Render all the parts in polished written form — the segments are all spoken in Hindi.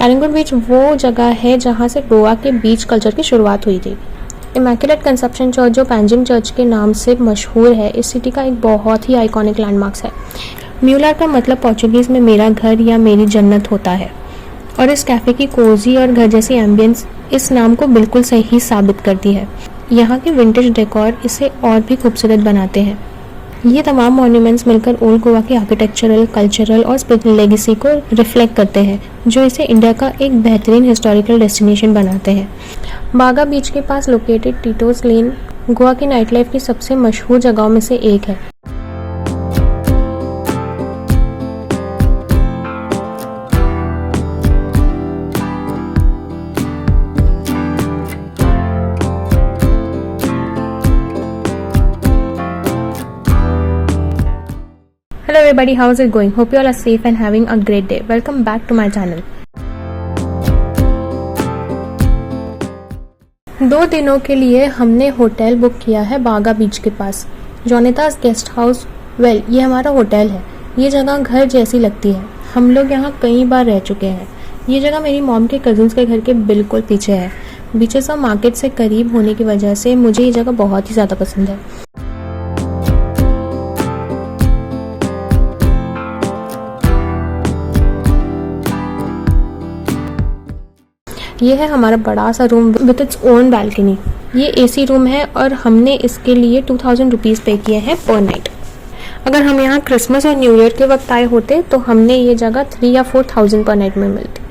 कैलिंगुड बीच वो जगह है जहाँ से गोवा के बीच कल्चर की शुरुआत हुई थी। इमैक्युलेट कंसेप्शन चर्च जो पैंजिम चर्च के नाम से मशहूर है, इस सिटी का एक बहुत ही आइकॉनिक लैंडमार्क्स है। म्यूलर का मतलब पोर्चुगीज़ में मेरा घर या मेरी जन्नत होता है, और इस कैफ़े की कोजी और घर जैसी एम्बियंस इस नाम को बिल्कुल सही साबित करती है। यहाँ के विंटेज डेकोर इसे और भी खूबसूरत बनाते हैं। ये तमाम मॉन्यूमेंट्स मिलकर ओल्ड गोवा की आर्किटेक्चरल, कल्चरल और स्पिरिचुअल लेगेसी को रिफ्लेक्ट करते हैं, जो इसे इंडिया का एक बेहतरीन हिस्टोरिकल डेस्टिनेशन बनाते हैं। बागा बीच के पास लोकेटेड टीटोस लेन गोवा की नाइट लाइफ की सबसे मशहूर जगहों में से एक है। Hello everybody, how is it going? Hope you all are safe and having a great day. Welcome back to my channel. 2 दिनों के लिए हमने होटल बुक किया है बागा बीच के पास, जोनेतास गेस्ट हाउस। ये हमारा होटल है। ये जगह घर जैसी लगती है। हम लोग यहाँ कई बार रह चुके हैं। ये जगह मेरी मॉम के कजिन्स के घर के बिल्कुल पीछे है। बीचेस और मार्केट से करीब होने की वजह से मुझे ये जगह बहुत ही ज़्यादा पसंद है। ये है हमारा बड़ा सा room with its own balcony. ये एसी रूम है और हमने इसके लिए 2000 रुपीज़ पे किए हैं पर नाइट। अगर हम यहाँ क्रिसमस और न्यू ईयर के वक्त आए होते तो हमने ये जगह 3 या 4000 पर नाइट में मिलती।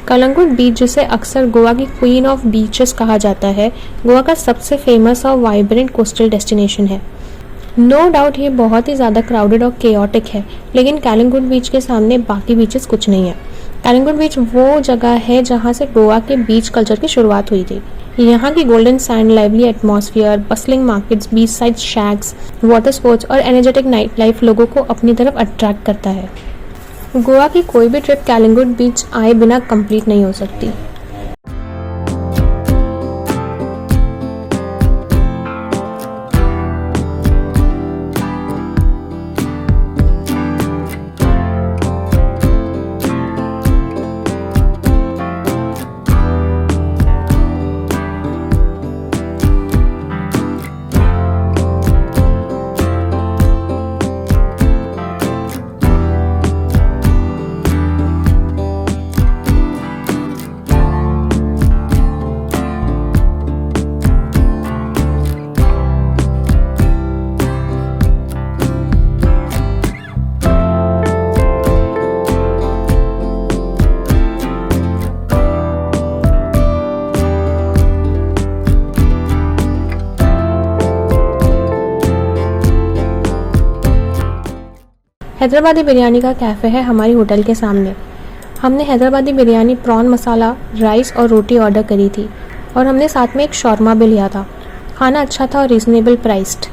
कलंगुट बीच, जिसे अक्सर गोवा की क्वीन ऑफ बीचेस कहा जाता है, गोवा का सबसे फेमस और वाइब्रेंट कोस्टल डेस्टिनेशन है। नो डाउट ये बहुत ही ज़्यादा क्राउडेड और केओटिक है, लेकिन कैलिंगुट बीच के सामने बाकी बीचेस कुछ नहीं है। कैलिंगुट बीच वो जगह है जहाँ से गोवा के बीच कल्चर की शुरुआत हुई थी। यहाँ की golden sand, lively atmosphere, bustling markets, beach side shacks, water sports और एनर्जेटिक नाइट लाइफ लोगों को अपनी तरफ अट्रैक्ट करता है। गोवा की कोई भी ट्रिप कैलिंगुट बीच आए बिना कंप्लीट नहीं हो सकती। हैदराबादी बिरयानी का कैफ़े है हमारी होटल के सामने। हमने हैदराबादी बिरयानी, प्रॉन मसाला, राइस और रोटी ऑर्डर करी थी और हमने साथ में एक शौरमा भी लिया था। खाना अच्छा था और रीज़नेबल प्राइस्ड।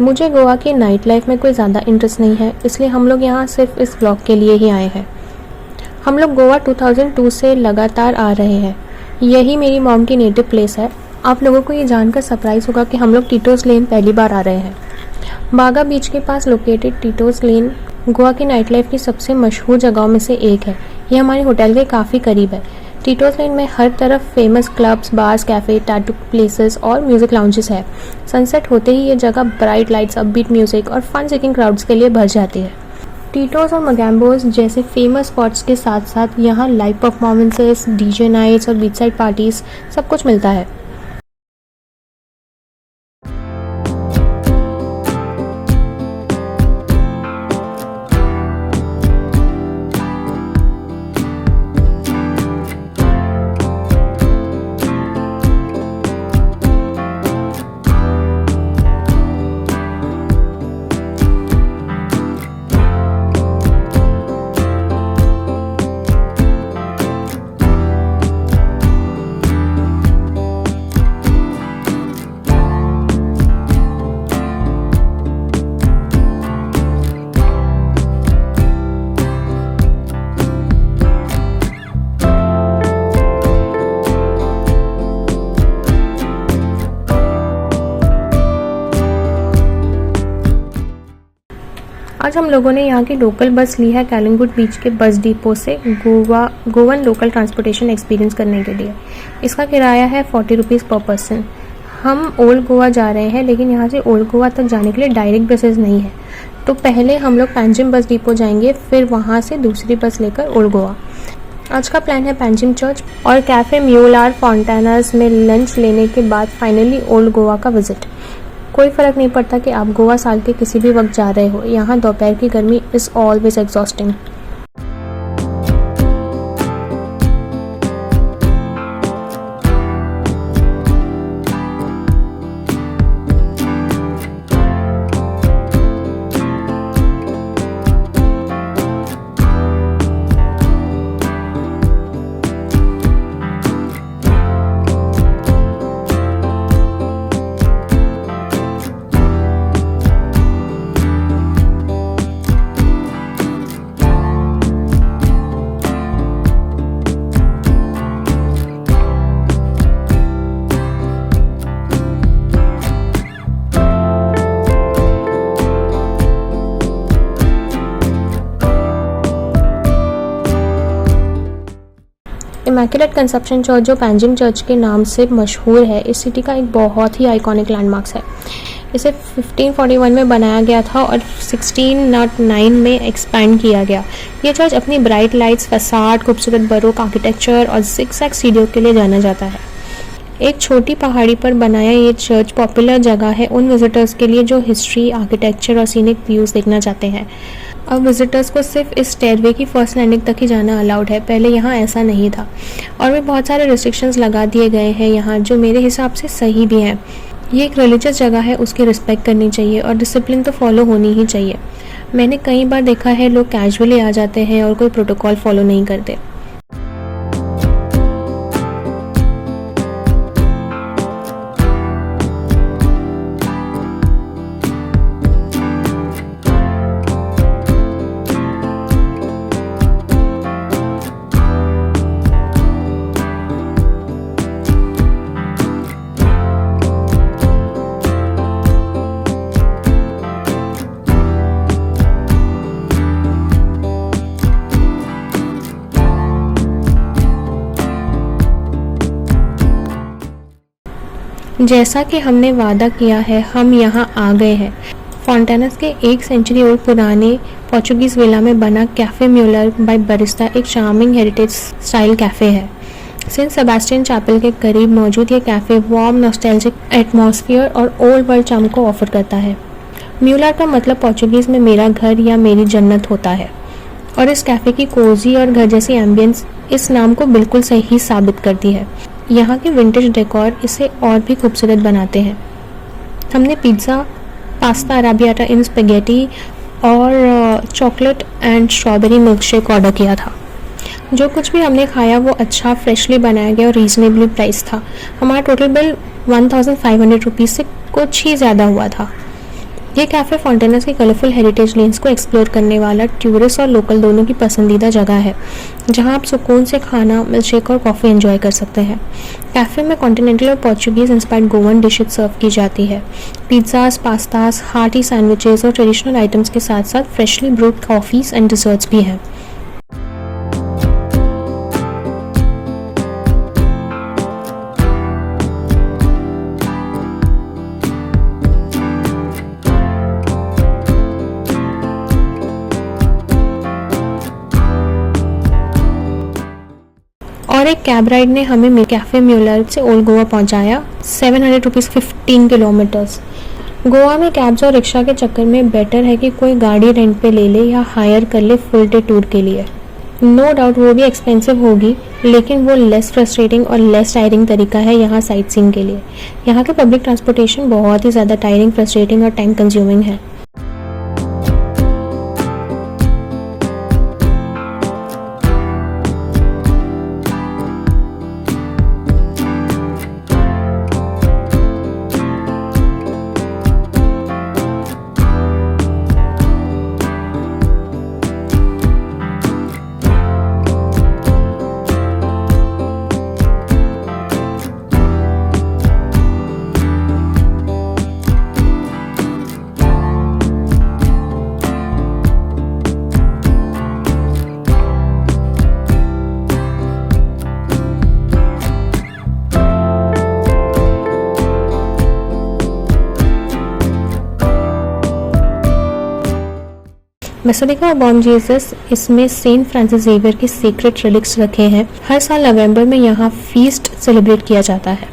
मुझे गोवा की नाइट लाइफ में कोई ज़्यादा इंटरेस्ट नहीं है, इसलिए हम लोग यहाँ सिर्फ इस व्लॉग के लिए ही आए हैं। हम लोग गोवा 2002 से लगातार आ रहे हैं। यही मेरी मॉम की नेटिव प्लेस है। आप लोगों को ये जानकर सरप्राइज़ होगा कि हम लोग टीटोज़ लेन पहली बार आ रहे हैं। बागा बीच के पास लोकेटेड टीटोज़ लेन गोवा की नाइट लाइफ की सबसे मशहूर जगहों में से एक है। ये हमारे होटल के काफ़ी करीब है। टीटोज़ लेन में हर तरफ famous clubs, bars, cafe, tattoo places और म्यूज़िक लाउंजेस है। सनसेट होते ही ये जगह ब्राइट लाइट्स, अपबीट म्यूज़िक और फन सीकिंग क्राउड्स के लिए भर जाती है। टीटोज़ और मगैम्बोज जैसे फेमस स्पॉट्स के साथ साथ यहाँ लाइव परफॉर्मेंसेस, डीजे नाइट्स और बीच साइड पार्टीज सब कुछ मिलता है। आज हम लोगों ने यहाँ की लोकल बस ली है कैलिंगुड बीच के बस डिपो से गोवन लोकल ट्रांसपोर्टेशन एक्सपीरियंस करने के लिए। इसका किराया है 40 रुपीज़ पर पर्सन। हम ओल्ड गोवा जा रहे हैं, लेकिन यहाँ से ओल्ड गोवा तक जाने के लिए डायरेक्ट बसेस नहीं है। तो पहले हम लोग पैंजिम बस डिपो जाएंगे, फिर वहाँ से दूसरी बस लेकर ओल्ड गोवा। आज का प्लान है पैंजिम चर्च और कैफ़े म्यूलार फॉन्टानास में लंच लेने के बाद फाइनली ओल्ड गोवा का विजिट। कोई फ़र्क नहीं पड़ता कि आप गोवा साल के किसी भी वक्त जा रहे हो, यहाँ दोपहर की गर्मी is always exhausting. Immaculate conception church, जो पैंजिम चर्च के नाम से मशहूर है, इस सिटी का एक बहुत ही आइकॉनिक लैंडमार्क्स है। इसे 1541 में बनाया गया था और 1609 में एक्सपैंड किया गया। ये चर्च अपनी ब्राइट लाइट्स, फसाड, खूबसूरत बरोक आर्किटेक्चर और ज़िगज़ैग सीढ़ियों के लिए जाना जाता है। एक छोटी पहाड़ी पर बनाया ये चर्च पॉपुलर जगह है उन विजिटर्स के लिए जो हिस्ट्री, आर्किटेक्चर और सीनिक व्यूज़ देखना चाहते हैं। अब विजिटर्स को सिर्फ इस स्टेयरवे की फर्स्ट लैंडिंग तक ही जाना अलाउड है। पहले यहाँ ऐसा नहीं था और भी बहुत सारे रिस्ट्रिक्शंस लगा दिए गए हैं यहाँ, जो मेरे हिसाब से सही भी हैं। ये एक रिलीजियस जगह है, उसकी रिस्पेक्ट करनी चाहिए और डिसिप्लिन तो फॉलो होनी ही चाहिए। मैंने कई बार देखा है लोग कैजुअली आ जाते हैं और कोई प्रोटोकॉल फॉलो नहीं करते। जैसा कि हमने वादा किया है, हम यहाँ आ गए हैं। फॉन्टेनस के 1 सेंचुरी ओल्ड पुराने पोर्चुगीज विला में बना कैफे म्यूलर बाय बरिस्टा एक चार्मिंग हेरिटेज स्टाइल कैफे है। सेंट सेबेस्टियन चैपल के करीब मौजूद ये कैफे वार्म नॉस्टैल्जिक एटमॉस्फेयर और ओल्ड वर्ल्ड चार्म को ऑफर करता है। म्यूलर का मतलब पोर्चुगीज में मेरा घर या मेरी जन्नत होता है, और इस कैफे की कोजी और घर जैसी एम्बियंस इस नाम को बिल्कुल सही साबित करती है। यहाँ के विंटेज डेकोर इसे और भी खूबसूरत बनाते हैं। हमने पिज़्ज़ा, पास्ता अराबियाटा इन स्पेगेटी और chocolate and strawberry milkshake order किया था। जो कुछ भी हमने खाया वो अच्छा, फ्रेशली बनाया गया और रीजनेबली प्राइस था। हमारा टोटल बिल 1500 रुपीज़ से कुछ ही ज़्यादा हुआ था। ये कैफ़े फॉन्टेनस की कलरफुल हेरिटेज लेन्स को एक्सप्लोर करने वाला टूरिस्ट और लोकल दोनों की पसंदीदा जगह है, जहां आप सुकून से खाना, मिल्कशेक और कॉफ़ी एंजॉय कर सकते हैं। कैफ़े में कॉन्टिनेंटल और पोर्चुगीज़ इंस्पायर्ड गोवन डिशेज सर्व की जाती है। पिज़्ज़ास, पास्तास, हार्टी सैंडविचेस और ट्रेडिशनल आइटम्स के साथ साथ freshly brood coffees and desserts भी हैं। और एक कैब राइड ने हमें कैफ़े म्यूलर से ओल्ड गोवा पहुंचाया। 700 रुपीज़ 15 किलोमीटर्स। गोवा में कैब्स और रिक्शा के चक्कर में बेटर है कि कोई गाड़ी रेंट पे ले ले या हायर कर ले फुल डे टूर के लिए। नो डाउट वो भी एक्सपेंसिव होगी, लेकिन वो लेस फ्रस्ट्रेटिंग और लेस टायरिंग तरीका है यहाँ साइट सीइंग के लिए। यहाँ के पब्लिक ट्रांसपोर्टेशन बहुत ही ज़्यादा टायरिंग, फ्रस्ट्रेटिंग और टाइम कंज्यूमिंग है। बेसिलिका ऑफ बॉम जीसस, इसमें सेंट फ्रांसिस जेवियर के सीक्रेट रिलिक्स रखे हैं। हर साल नवंबर में यहाँ फीस्ट सेलिब्रेट किया जाता है।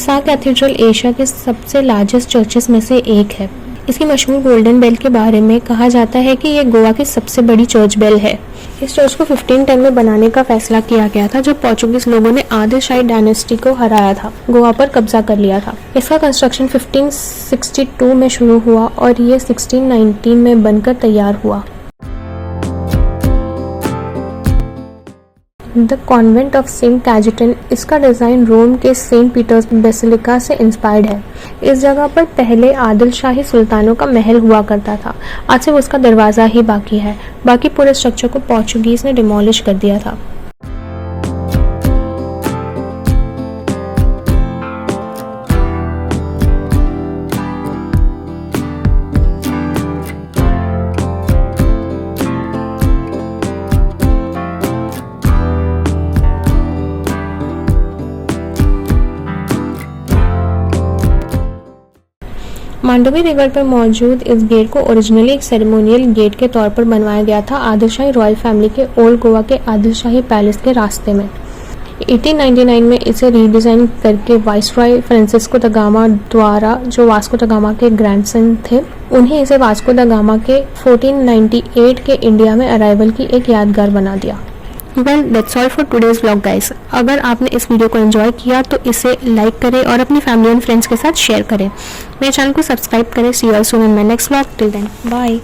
सा कैथेड्रल एशिया के सबसे लार्जेस्ट चर्चेस में से एक है। इसकी मशहूर गोल्डन बेल के बारे में कहा जाता है कि ये गोवा की सबसे बड़ी चर्च बेल है। इस चर्च को 1510 में बनाने का फैसला किया गया था, जब पोर्चुगीज लोगों ने आदिलशाही डायनेस्टी को हराया था, गोवा पर कब्जा कर लिया था। इसका कंस्ट्रक्शन 1562 में शुरू हुआ और ये 1619 में बनकर तैयार हुआ। द कॉन्वेंट ऑफ सेंट कैजेटन, इसका डिज़ाइन रोम के सेंट पीटर्स बेसिलिका से इंस्पायर्ड है। इस जगह पर पहले आदिलशाही सुल्तानों का महल हुआ करता था। आज सिर्फ उसका दरवाज़ा ही बाकी है, बाकी पूरे स्ट्रक्चर को पोर्चुगीज़ ने डिमोलिश कर दिया था। मांडवी रिवर पर मौजूद इस गेट को ओरिजिनली एक सेरेमोनियल गेट के तौर पर बनवाया गया था, आदिलशाही रॉयल फैमिली के ओल्ड गोवा के आदिलशाही पैलेस के रास्ते में। 1899 में इसे रीडिज़ाइन करके वाइसरॉय फ्रांसिस्को द गामा द्वारा, जो वास्को द गामा के ग्रैंडसन थे, उन्हें इसे वास्को द गामा के 1498 के इंडिया में अराइवल की एक यादगार बना दिया। Well that's all for today's vlog guys. अगर आपने इस वीडियो को एंजॉय किया तो इसे लाइक करें और अपनी फैमिली एंड फ्रेंड्स के साथ शेयर करें। मेरे चैनल को सब्सक्राइब करें। See you all soon in my next vlog. Till then bye.